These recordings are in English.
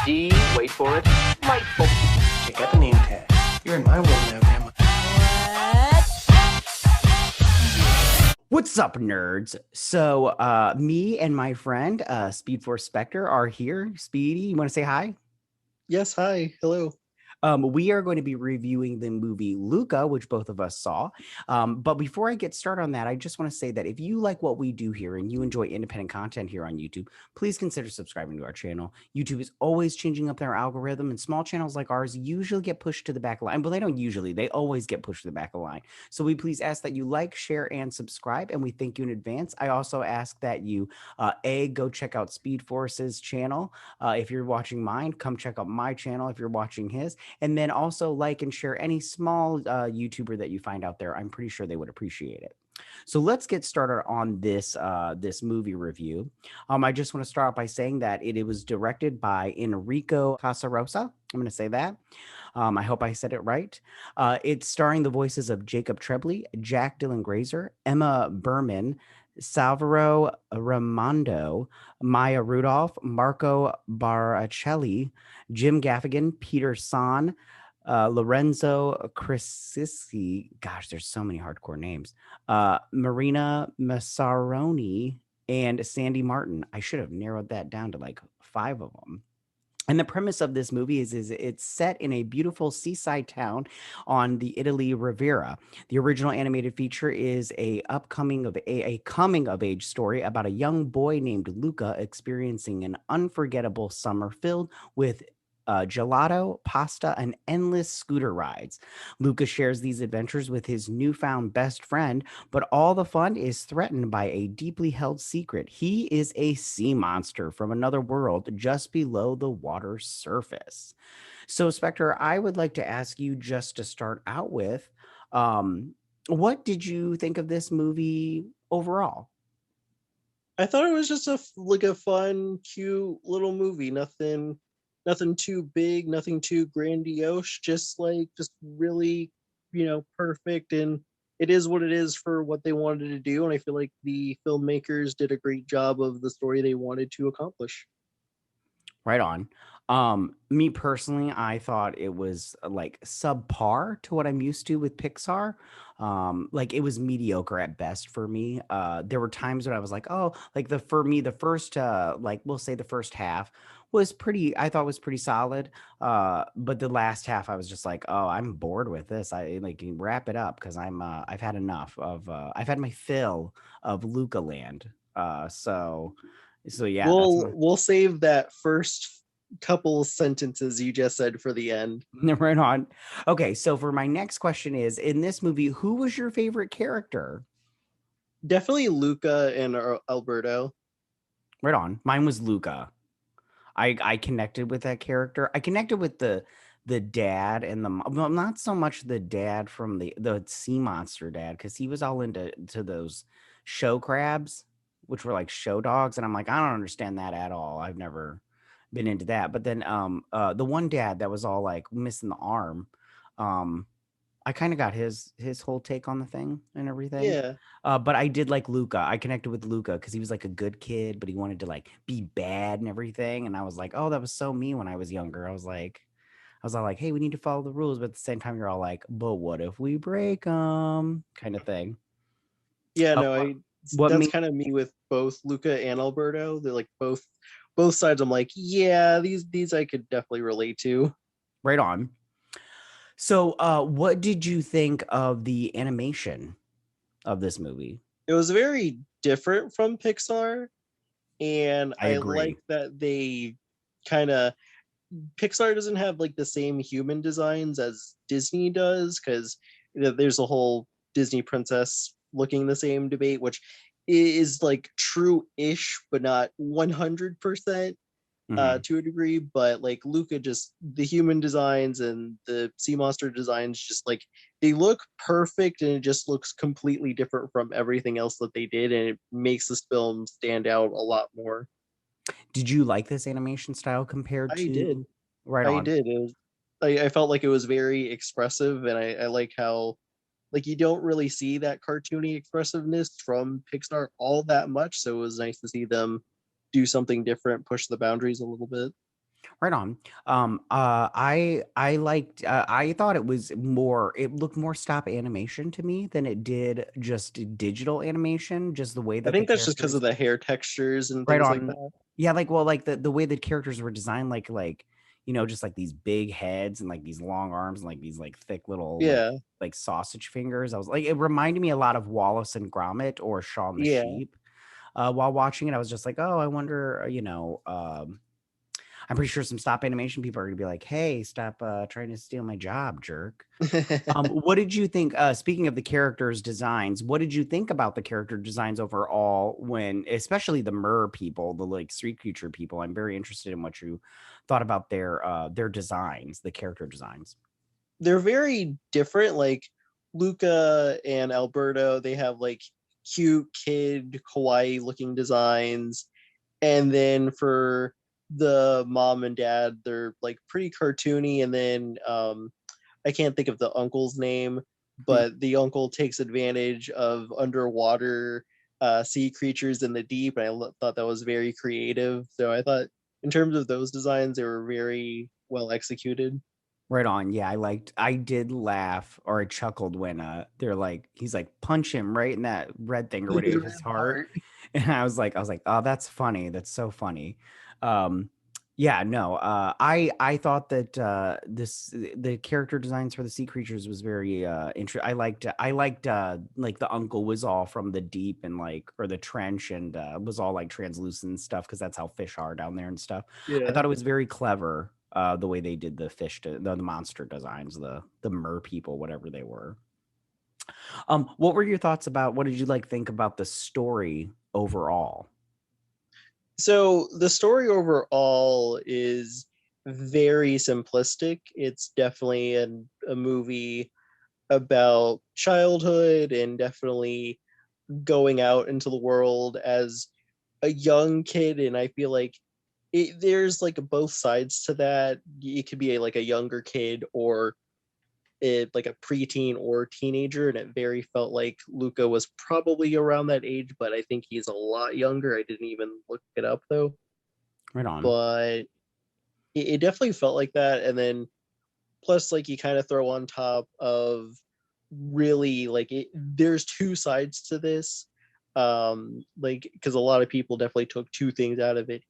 D, wait for it, delightful. Check out the name tag. You're in my world now, Grandma. What's up, nerds? So, me and my friend, Speed Force Spectre, are here. Speedy, you want to say hi? Yes, hi. Hello. We are going to be reviewing the movie Luca, which both of us saw. But before I get started on that, I just want to say that if you like what we do here and you enjoy independent content here on YouTube, please consider subscribing to our channel. YouTube is always changing up their algorithm, and small channels like ours usually get pushed to the back of the line. Well, they don't usually, they always get pushed to the back of the line. So we please ask that you like, share, and subscribe, and we thank you in advance. I also ask that you, go check out Speed Force's channel. If you're watching mine, come check out my channel if you're watching his. And then also like and share any small YouTuber that you find out there. I'm pretty sure they would appreciate it. So let's get started on this movie review. I just want to start off by saying that it was directed by Enrico Casarosa. I'm going to say that. I hope I said it right. It's starring the voices of Jacob Tremblay, Jack Dylan Grazer, Emma Berman, Salvaro Raimondo, Maya Rudolph, Marco Baracelli, Jim Gaffigan, Peter San, Lorenzo Crisci. Gosh, there's so many hardcore names. Marina Massaroni and Sandy Martin. I should have narrowed that down to like 5 of them. And the premise of this movie is it's set in a beautiful seaside town on the Italy Riviera. The original animated feature is a coming of age story about a young boy named Luca experiencing an unforgettable summer filled with gelato, pasta, and endless scooter rides. Luca shares these adventures with his newfound best friend, but all the fun is threatened by a deeply held secret. He is a sea monster from another world just below the water surface. So, Spectre, I would like to ask you just to start out with, what did you think of this movie overall? I thought it was just a fun, cute little movie. Nothing too big, nothing too grandiose. Just really, perfect. And it is what it is for what they wanted to do. And I feel like the filmmakers did a great job of the story they wanted to accomplish. Right on. Me personally, I thought it was like subpar to what I'm used to with Pixar. Like it was mediocre at best for me. There were times when I was like, oh, like for me, the first like we'll say the first half was I thought was pretty solid. But the last half I was just like, oh, I'm bored with this. I like wrap it up because I've had enough of I've had my fill of Luca Land. So yeah, that's We'll save that first couple sentences you just said for the end. right on. Okay, so for my next question is, in this movie, who was your favorite character? Definitely Luca and Alberto. Right on. Mine was Luca. I connected with that character. I connected with the dad and well, not so much the dad from the sea monster dad, because he was all into those show crabs, which were like show dogs, and I'm like, I don't understand that at all. I've never been into that. But then the one dad that was all like missing the arm, I kind of got his whole take on the thing and everything. Yeah. But I did like Luca. I connected with Luca because he was like a good kid, but he wanted to like be bad and everything. And I was like, oh, that was so me when I was younger. I was all like, hey, we need to follow the rules, but at the same time, you're all like, but what if we break them? Kind of thing. Yeah, Uh, no, what that's made kind of me with both Luca and Alberto. They're like both sides. I'm like, yeah, these I could definitely relate to. right on. So, what did you think of the animation of this movie? It was very different from Pixar, and I I agree. like that they kind of Pixar doesn't have like the same human designs as Disney does, because there's a whole Disney princess looking the same debate, which is like true-ish, but not 100%. Mhm. To a degree, but like Luca, just the human designs and the sea monster designs, just like they look perfect, and it just looks completely different from everything else that they did, and it makes this film stand out a lot more. Did you like this animation style compared I did. to right I on? did. I felt like it was very expressive, and I like how like you don't really see that cartoony expressiveness from Pixar all that much. So it was nice to see them do something different, push the boundaries a little bit. Right on. I liked. I thought it was more. It looked more stop animation to me than it did just digital animation. Just the way I that the think that's just because characters. of the hair textures and Right things like on. that. Yeah, like well, like the way the characters were designed, just like these big heads and like these long arms and like these like thick little Yeah, like sausage fingers. I was like, it reminded me a lot of Wallace and Gromit or Shaun the yeah. Sheep. While watching it, I was just like, oh, I wonder, I'm pretty sure some stop animation people are gonna be like, "Hey, stop trying to steal my job, jerk." What did you think? Speaking of the characters' designs, what did you think about the character designs overall? When, especially the mer people, the like street creature people, I'm very interested in what you thought about their designs, the character designs. They're very different. Like Luca and Alberto, they have like cute kid kawaii looking designs, and then for the mom and dad, they're like pretty cartoony. And then I can't think of the uncle's name, Hmm. but the uncle takes advantage of underwater sea creatures in the deep, and thought that was very creative. So I thought, in terms of those designs, they were very well executed. Right on. Yeah, I did laugh or I chuckled when they're like he's like punch him right in that red thing or His whatever red his heart. heart. And I was like, oh, that's funny. That's so funny. Um yeah, no. I thought that the character designs for the sea creatures was very interesting. I liked like the uncle was all from the deep and like or the trench and was all like translucent and stuff because that's how fish are down there and stuff. I Yeah. thought it was very clever the way they did the the monster designs, the mer people, whatever they were. What were your thoughts about? What did you like think about the story overall? So the story overall is very simplistic. It's definitely a movie about childhood and definitely going out into the world as a young kid. And I feel like there's like both sides to that. It could be like a younger kid or like a preteen or teenager, and it very felt like Luca was probably around that age, but I think he's a lot younger. I didn't even look it up though, Right on. but it definitely felt like that. And then plus, like, you kind of throw on top of really like there's two sides to this, like because a lot of people definitely took two things out of it.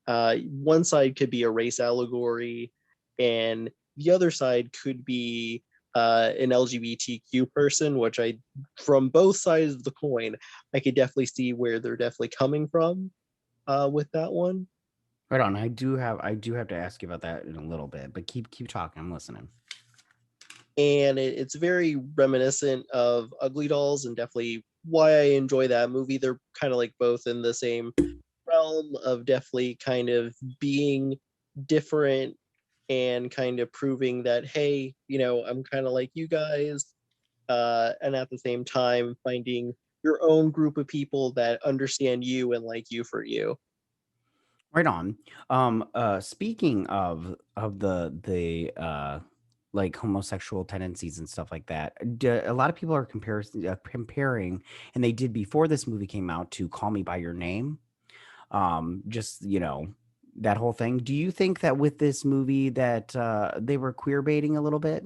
One side could be a race allegory, and the other side could be an LGBTQ person, which I, from both sides of the coin, I could definitely see where they're definitely coming from with that one. Right on. I do have to ask you about that in a little bit, but keep talking. I'm listening. And it's very reminiscent of Ugly Dolls, and definitely why I enjoy that movie. They're kind of like both in the same realm of definitely kind of being different and kind of proving that, hey, I'm kind of like you guys, and at the same time finding your own group of people that understand you and like you for you. Right on. Speaking of the like homosexual tendencies and stuff like that, a lot of people are comparing, and they did before this movie came out to Call Me by Your Name. Just that whole thing. Do you think that with this movie that they were queer baiting a little bit?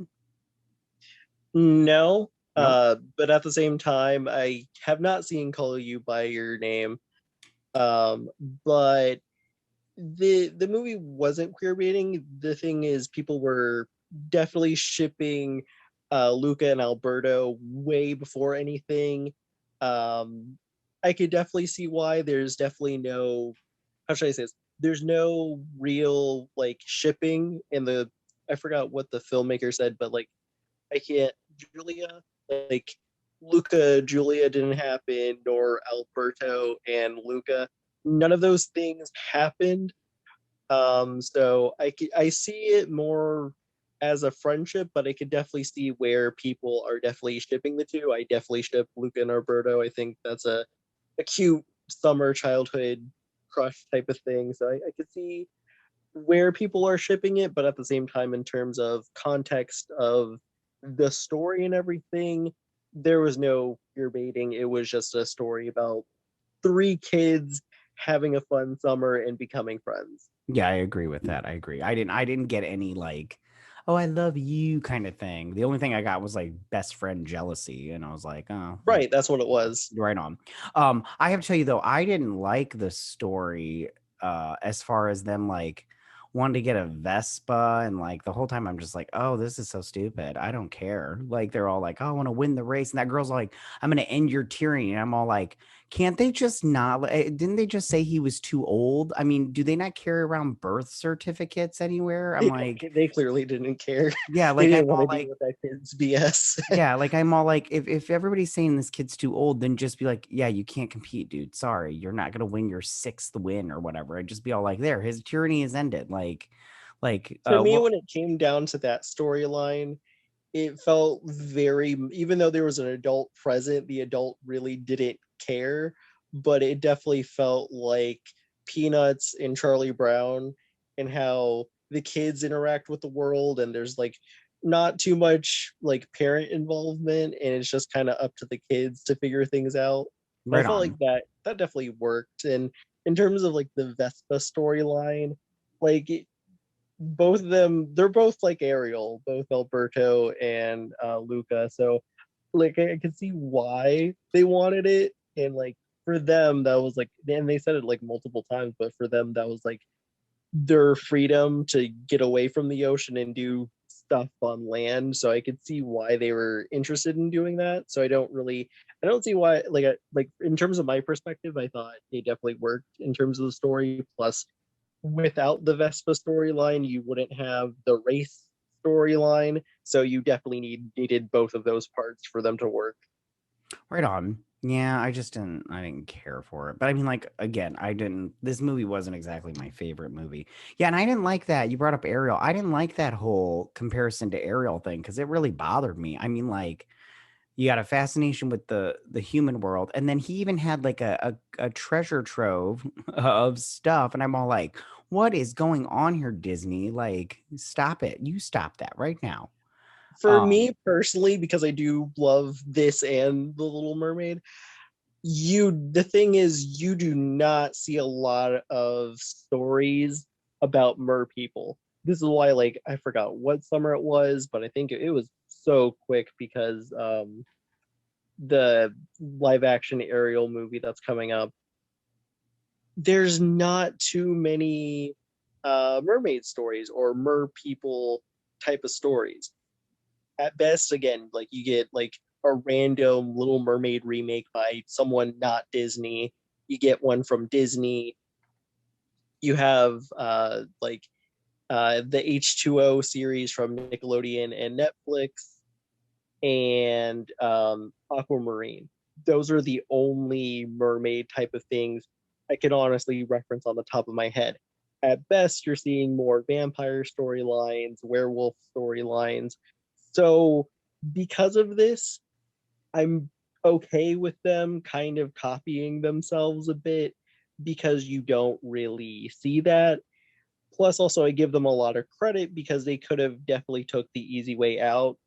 No, Nope. but at the same time, I have not seen Call You by Your Name. Um, but the movie wasn't queer baiting. The thing is, people were definitely shipping Luca and Alberto way before anything. Um, I could definitely see why. There's definitely no, how should I say this? There's no real like shipping in the. I forgot what the filmmaker said, but like I can't Julia, like Luca Julia didn't happen, nor Alberto and Luca. None of those things happened. So I see it more as a friendship, but I could definitely see where people are definitely shipping the two. I definitely ship Luca and Alberto. I think that's a cute summer childhood crush type of thing. So I could see where people are shipping it, but at the same time, in terms of context of the story and everything, there was no queer baiting. It was just a story about three kids having a fun summer and becoming friends. Yeah, I agree with that. I agree. I didn't get any like, oh, I love you kind of thing. The only thing I got was like best friend jealousy, and I was like, oh, Right, that's what it was. right on. I have to tell you though, I didn't like the story as far as them like wanting to get a Vespa, and like the whole time I'm just like, oh, this is so stupid. I don't care. Like they're all like, oh, I want to win the race, and that girl's like, I'm gonna end your tyranny, and I'm all like, can't they just not? Didn't they just say he was too old? I mean, do they not carry around birth certificates anywhere? I'm like, They clearly didn't care. yeah, They like I'm didn't want all to deal like, with that kid's BS. yeah, like I'm all like, if everybody's saying this kid's too old, then just be like, yeah, you can't compete, dude. Sorry, you're not gonna win your sixth win or whatever. I'd just be all like, there, his tyranny is ended. To me, Well, when it came down to that storyline, it felt very, even though there was an adult present, the adult really didn't care, but it definitely felt like Peanuts and Charlie Brown, and how the kids interact with the world, and there's like not too much like parent involvement, and it's just kind of up to the kids to figure things out. And I right felt like on. that definitely worked. And in terms of like the Vespa storyline, like both of them, they're both like Ariel, both Alberto and Luca. So like I can see why they wanted it, and like for them that was like, and they said it like multiple times, but for them that was like their freedom to get away from the ocean and do stuff on land. So I could see why they were interested in doing that. So I don't see why, like in terms of my perspective, I thought they definitely worked in terms of the story. Plus, without the Vespa storyline, you wouldn't have the race storyline. So you definitely needed both of those parts for them to work. Right on. Yeah, I didn't care for it. But I mean, like, again, this movie wasn't exactly my favorite movie. Yeah, and I didn't like that. You brought up Ariel. I didn't like that whole comparison to Ariel thing because it really bothered me. I mean, like, you got a fascination with the human world, and then he even had like a treasure trove of stuff, and I'm all like, what is going on here, Disney? Like, stop it. You stop that right now. For me personally, because I do love this and The Little Mermaid, the thing is you do not see a lot of stories about mer people. This is why, like, I forgot what summer it was, but I think it was so quick because the live action Ariel movie that's coming up, there's not too many mermaid stories or mer people type of stories. At best, again, like you get like a random Little Mermaid remake by someone not Disney. You get one from Disney. You have the H2O series from Nickelodeon and Netflix, and Aquamarine. Those are the only mermaid type of things I can honestly reference on the top of my head. At best, you're seeing more vampire storylines, werewolf storylines. So, because of this, I'm okay with them kind of copying themselves a bit because you don't really see that. Plus, also, I give them a lot of credit because they could have definitely took the easy way out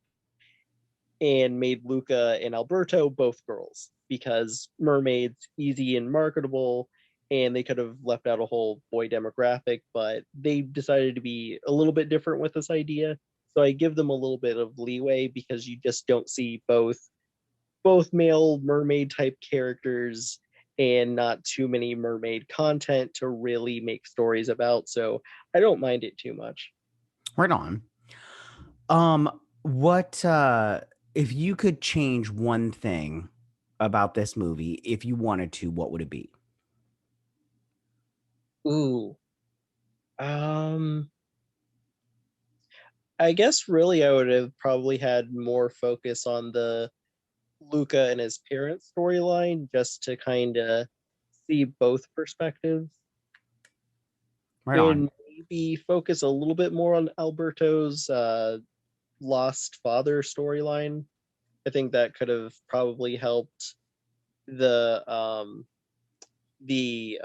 and made Luca and Alberto both girls because mermaids easy and marketable, and they could have left out a whole boy demographic, but they decided to be a little bit different with this idea. So I give them a little bit of leeway because you just don't see both male mermaid type characters and not too many mermaid content to really make stories about. So I don't mind it too much. Right on. What if you could change one thing about this movie, if you wanted to, what would it be? Ooh. Um I guess really I would have probably had more focus on the Luca and his parents storyline just to kind of see both perspectives, Right on. and maybe focus a little bit more on Alberto's lost father storyline. I think that could have probably helped the the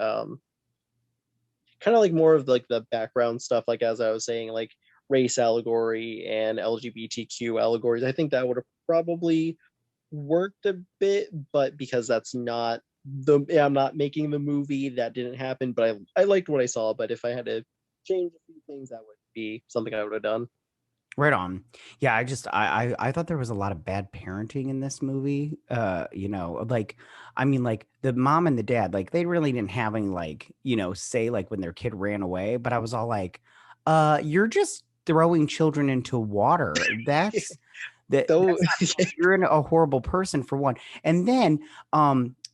kind of like more of like the background stuff, like as I was saying, like race allegory and LGBTQ allegories. I think that would have probably worked a bit, but because that's not I'm not making the movie. That didn't happen, but I liked what I saw. But if I had to change a few things, that would be something I would have done. Right on. Yeah, I thought there was a lot of bad parenting in this movie. Like I mean like the mom and the dad, like they really didn't have any like, say like when their kid ran away, but I was all like, you're just throwing children into water. Though, That's not cool. You're a horrible person for one. And then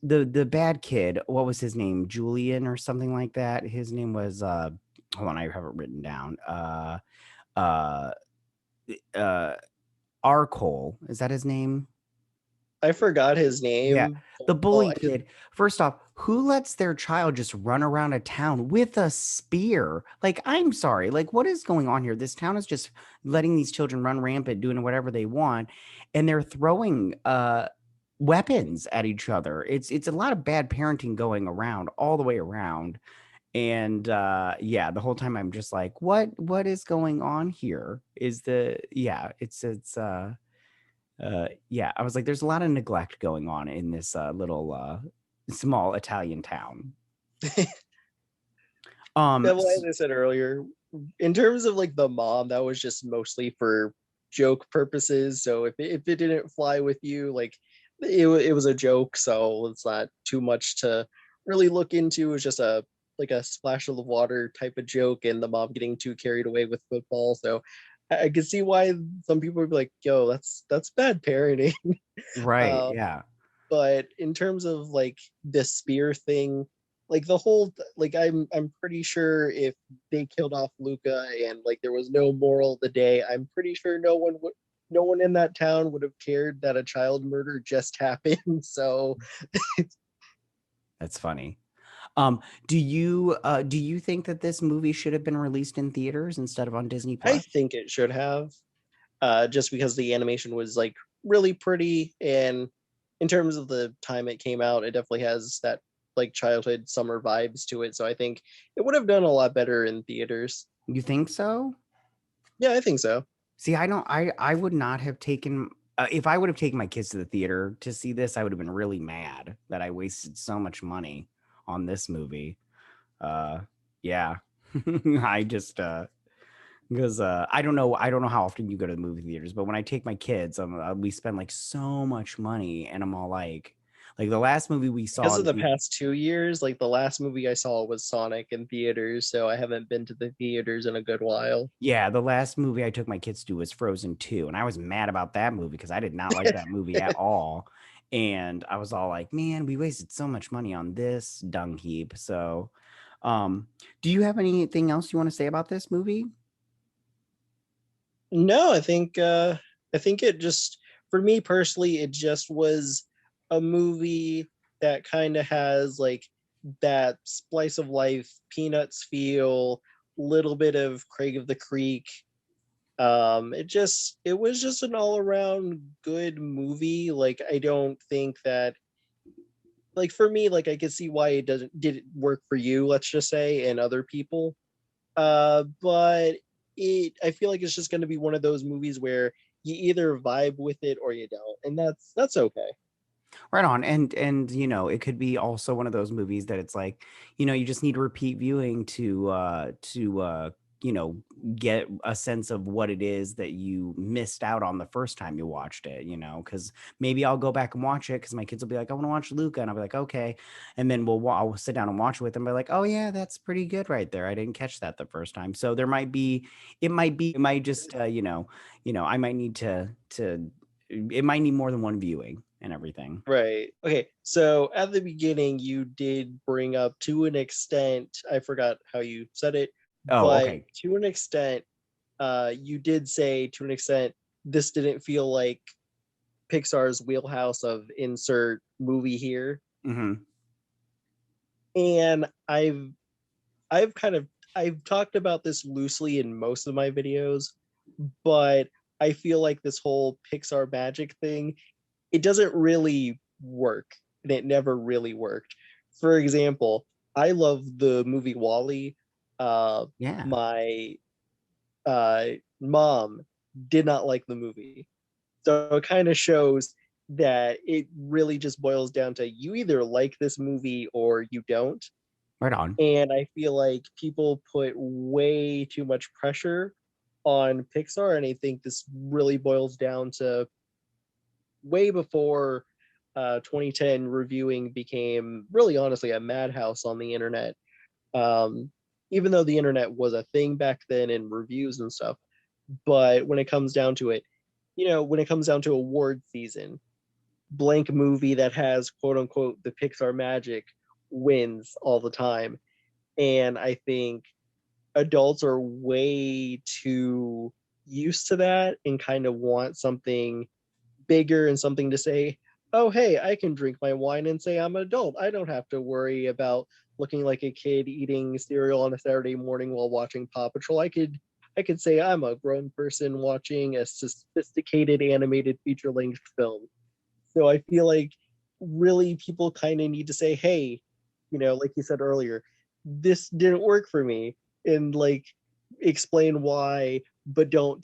the bad kid, what was his name? Julian or something like that. His name was hold on, I have it written down. Uh uh Arcole. Is that his name? I forgot his Yeah. name. The Well, bully kid. First off, who lets their child just run around a town with a spear? Like, I'm sorry. Like, what is going on here? This town is just letting these children run rampant, doing whatever they want, and they're throwing weapons at each other. It's a lot of bad parenting going around all the way around. And yeah, the whole time I'm just like, what is going on here? Is the yeah, it's yeah, I was like, there's a lot of neglect going on in this little small Italian town. yeah, well, as I said earlier, in terms of like the mom, that was just mostly for joke purposes. So if it didn't fly with you, like it was a joke, so it's not too much to really look into. It was just a like a splash of the water type of joke, and the mom getting too carried away with football. So I could see why some people would be like, "Yo, that's bad parenting." right, uh, yeah. but in terms of like the spear thing, like the whole like I'm pretty sure if they killed off Luca and like there was no moral of the day, I'm pretty sure no one in that town would have cared that a child murder just happened. So That's funny. Do you think that this movie should have been released in theaters instead of on Disney I Plus? think it should have, just because the animation was like really pretty, and in terms of the time it came out, it definitely has that like childhood summer vibes to it. So I think it would have done a lot better in theaters. You think so? Yeah, I think so. See, I don't. I would not have taken if I would have taken my kids to the theater to see this. I would have been really mad that I wasted so much money on this movie. Uh, yeah, I just because I don't know how often you go to the movie theaters, but when I take my kids, we spend like so much money, and I'm all like the last movie we saw Because in of the the past 2 years, like the last movie I saw was Sonic in theaters, so I haven't been to the theaters in a good while. yeah, the last movie I took my kids to was Frozen 2, and I was mad about that movie because I did not like that movie at all. And I was all like, man, we wasted so much money on this dung heap. So, um, do you have anything else you want to say about this movie? No, I think it just, for me personally, it just was a movie that kind of has like that splice of life, Peanuts feel, little bit of Craig of the Creek. It was just an all around good movie. Like I don't think that, like for me, like I could see why it didn't work for you, let's just say, and other people. But I feel like it's just going to be one of those movies where you either vibe with it or you don't, and that's okay. Right on. And it could be also one of those movies that it's like, you just need repeat viewing to you know, get a sense of what it is that you missed out on the first time you watched it, because maybe I'll go back and watch it because my kids will be like, I want to watch Luca, and I'll be like, okay. And then I'll sit down and watch it with them, and be like, oh yeah, that's pretty good right there. I didn't catch that the first time. So it might just I might need to it might need more than one viewing and everything. Right. Okay. So at the beginning, you did bring up, to an extent, I forgot how you said it, Oh, but okay. to an extent, you did say, to an extent, this didn't feel like Pixar's wheelhouse of insert movie here. Hmm. And I've kind of I've talked about this loosely in most of my videos, but I feel like this whole Pixar magic thing, it doesn't really work, and it never really worked. For example, I love the movie Wall-E. Yeah. My uh, mom did not like the movie, so it kind of shows that it really just boils down to you either like this movie or you don't. Right on. And I feel like people put way too much pressure on Pixar, and I think this really boils down to way before 2010 reviewing became really honestly a madhouse on the internet. Um, Even though the internet was a thing back then and reviews and stuff, but when it comes down to it, when it comes down to award season, blank movie that has quote unquote the Pixar magic wins all the time. And I think adults are way too used to that and kind of want something bigger and something to say, oh, hey, I can drink my wine and say I'm an adult. I don't have to worry about looking like a kid eating cereal on a Saturday morning while watching Paw Patrol. I could say I'm a grown person watching a sophisticated animated feature length film. So I feel like really people kind of need to say, hey, like you said earlier, this didn't work for me, and like explain why, but don't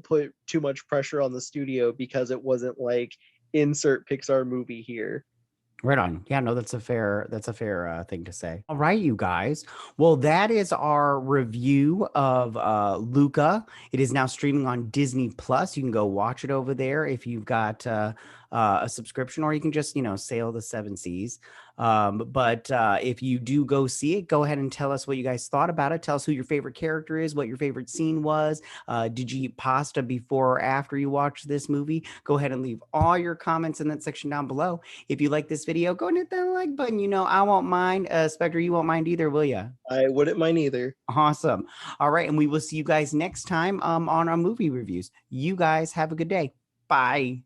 put too much pressure on the studio because it wasn't like insert Pixar movie here. Right on. Yeah, no, that's a fair thing to say. All right, you guys. Well, that is our review of Luca. It is now streaming on Disney Plus. You can go watch it over there if you've got a subscription, or you can just, sail the seven seas. But if you do go see it, go ahead and tell us what you guys thought about it. Tell us who your favorite character is, what your favorite scene was. Did you eat pasta before or after you watched this movie? Go ahead and leave all your comments in that section down below. If you like this video, go and hit that like button. I won't mind. Spectre, you won't mind either, will you? I wouldn't mind either. Awesome. All right. And we will see you guys next time on our movie reviews. You guys have a good day. Bye.